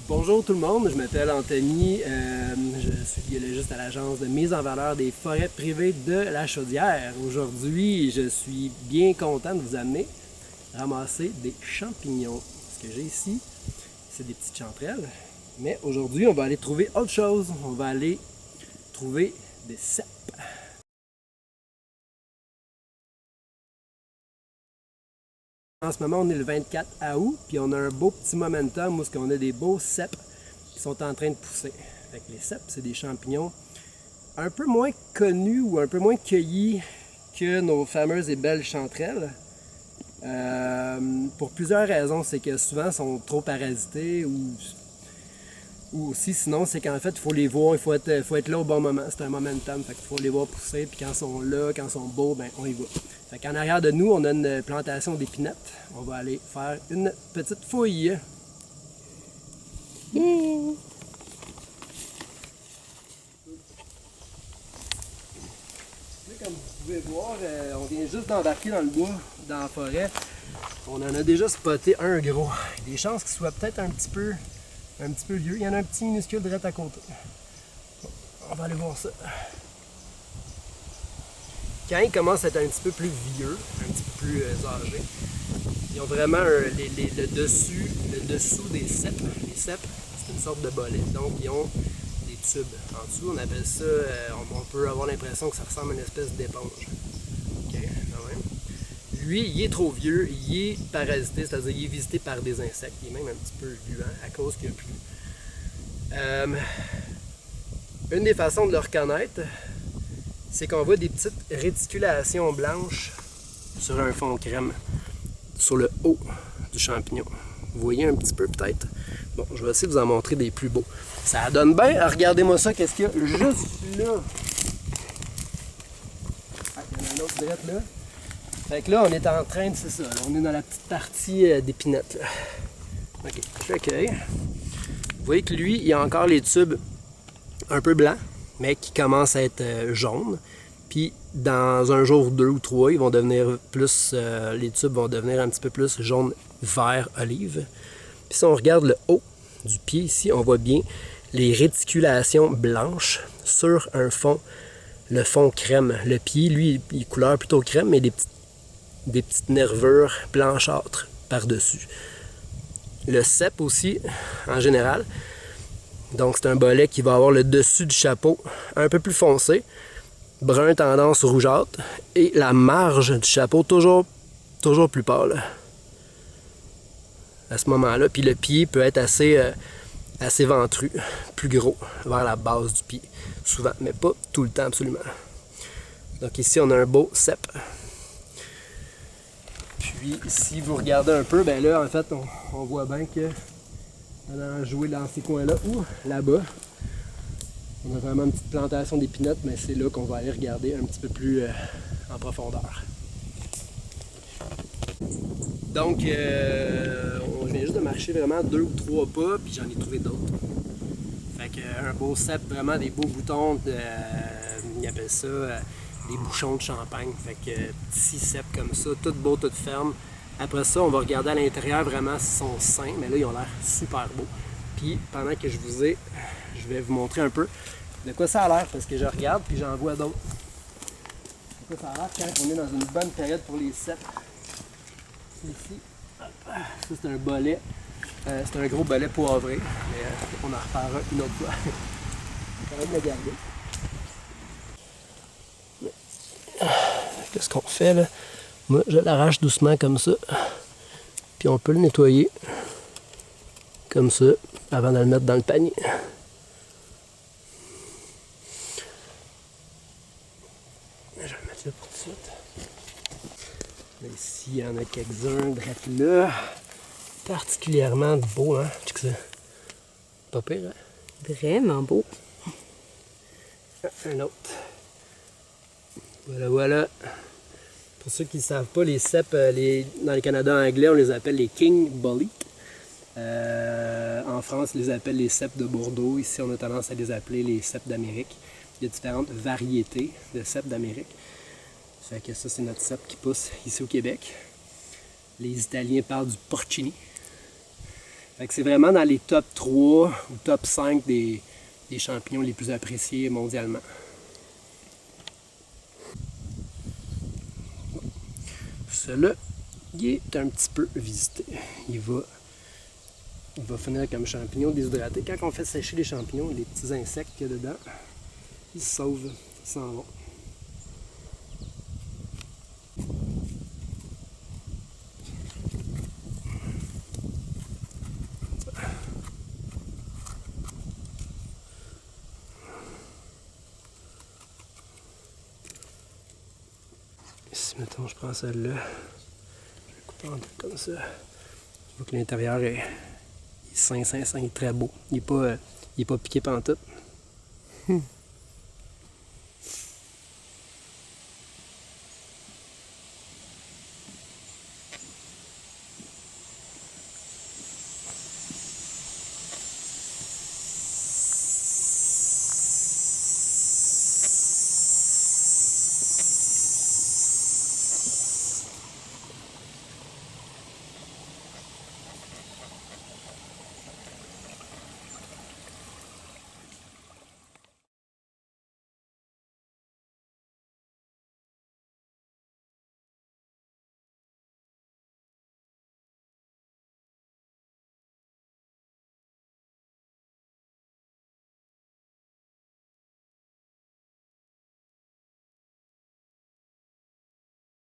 Bonjour tout le monde, je m'appelle Anthony, je suis biologiste à l'agence de mise en valeur des forêts privées de la Chaudière. Aujourd'hui, je suis bien content de vous amener ramasser des champignons. Ce que j'ai ici, c'est des petites chanterelles, mais aujourd'hui, on va aller trouver autre chose. On va aller trouver des cèpes. En ce moment, on est le 24 août, puis on a un beau petit momentum où on a des beaux cèpes qui sont en train de pousser. Fait que les cèpes, c'est des champignons un peu moins connus ou un peu moins cueillis que nos fameuses et belles chanterelles. Pour plusieurs raisons, c'est que souvent ils sont trop parasités ou aussi sinon c'est qu'en fait il faut les voir, il faut être là au bon moment, c'est un momentum, fait qu'il faut les voir pousser, puis quand ils sont là, quand ils sont beaux, ben on y va. Fait qu'en arrière de nous, on a une plantation d'épinettes, on va aller faire une petite fouille. Yeah. Comme vous pouvez voir, on vient juste d'embarquer dans le bois, dans la forêt. On en a déjà spoté un gros. Il y a des chances qu'il soit peut-être un petit peu vieux. Il y en a un petit minuscule direct à côté. On va aller voir ça. Quand ils commencent à être un petit peu plus vieux, un petit peu plus âgés, ils ont vraiment le dessous des cèpes. Les cèpes, c'est une sorte de bolet. Donc, ils ont des tubes en dessous. On appelle ça, on peut avoir l'impression que ça ressemble à une espèce d'éponge. OK, quand même. Lui, il est trop vieux, il est parasité, c'est-à-dire qu'il est visité par des insectes. Il est même un petit peu gluant à cause qu'il n'y a plus. Une des façons de le reconnaître, c'est qu'on voit des petites réticulations blanches sur un fond crème, sur le haut du champignon. Vous voyez un petit peu peut-être? Bon, je vais essayer de vous en montrer des plus beaux. Ça donne bien. Regardez-moi ça, qu'est-ce qu'il y a juste là? Ah, il y en a un autre direct là. Fait que là, on est en train de, c'est ça, là, on est dans la petite partie d'épinettes. Ok, je l'accueille. Vous voyez que lui, il a encore les tubes un peu blancs, mais qui commencent à être jaunes. Puis dans un jour, 2 ou 3, ils vont devenir plus, les tubes vont devenir un petit peu plus jaune, vert, olive. Puis si on regarde le haut du pied ici, on voit bien les réticulations blanches sur un fond, le fond crème. Le pied, lui, il est couleur plutôt crème, mais des petites nervures blanchâtres par-dessus. Le cèpe aussi, en général, donc c'est un bolet qui va avoir le dessus du chapeau un peu plus foncé, brun tendance rougeâtre, et la marge du chapeau toujours plus pâle à ce moment-là. Puis le pied peut être assez ventru, plus gros, vers la base du pied, souvent, mais pas tout le temps absolument. Donc ici on a un beau cèpe. Puis si vous regardez un peu, ben là en fait on voit bien que on a joué dans ces coins-là ou là-bas. On a vraiment une petite plantation d'épinettes, mais c'est là qu'on va aller regarder un petit peu plus en profondeur. Donc on vient juste de marcher vraiment 2 ou 3 pas, puis j'en ai trouvé d'autres. Fait que un beau cèpe, vraiment des beaux boutons, ils appellent ça des bouchons de champagne. Fait que petits cèpes comme ça, tout beau, tout ferme. Après ça, on va regarder à l'intérieur vraiment s'ils sont sains, mais là ils ont l'air super beaux. Puis pendant que je vais vous montrer un peu de quoi ça a l'air, parce que je regarde puis j'en vois d'autres. De quoi ça a l'air quand on est dans une bonne période pour les cèpes. C'est ici. Ça c'est un bolet. C'est un gros bolet poivré, mais on en reparlera une autre fois. On va quand même le garder. Qu'est-ce qu'on fait là? Moi, je l'arrache doucement comme ça. Puis on peut le nettoyer comme ça avant de le mettre dans le panier. Je vais le mettre là pour tout de suite. Là, ici, il y en a quelques-uns direct là. Particulièrement beau, hein? Check ça. Pas pire, hein? Vraiment beau. Un autre. Voilà, voilà. Pour ceux qui ne savent pas, les cèpes, dans le Canada anglais, on les appelle les King Bolete. En France, on les appelle les cèpes de Bordeaux. Ici, on a tendance à les appeler les cèpes d'Amérique. Il y a différentes variétés de cèpes d'Amérique. Fait que ça, c'est notre cèpe qui pousse ici au Québec. Les Italiens parlent du porcini. Fait que c'est vraiment dans les top 3 ou top 5 des champignons les plus appréciés mondialement. Celui-là, il est un petit peu visité. Il va finir comme champignon déshydraté. Quand on fait sécher les champignons, les petits insectes qu'il y a dedans, ils se sauvent, ils s'en vont. Si mettons je prends celle-là, je vais couper en deux comme ça. Je vois que l'intérieur est sain, il est très beau. Il est pas piqué pantoute.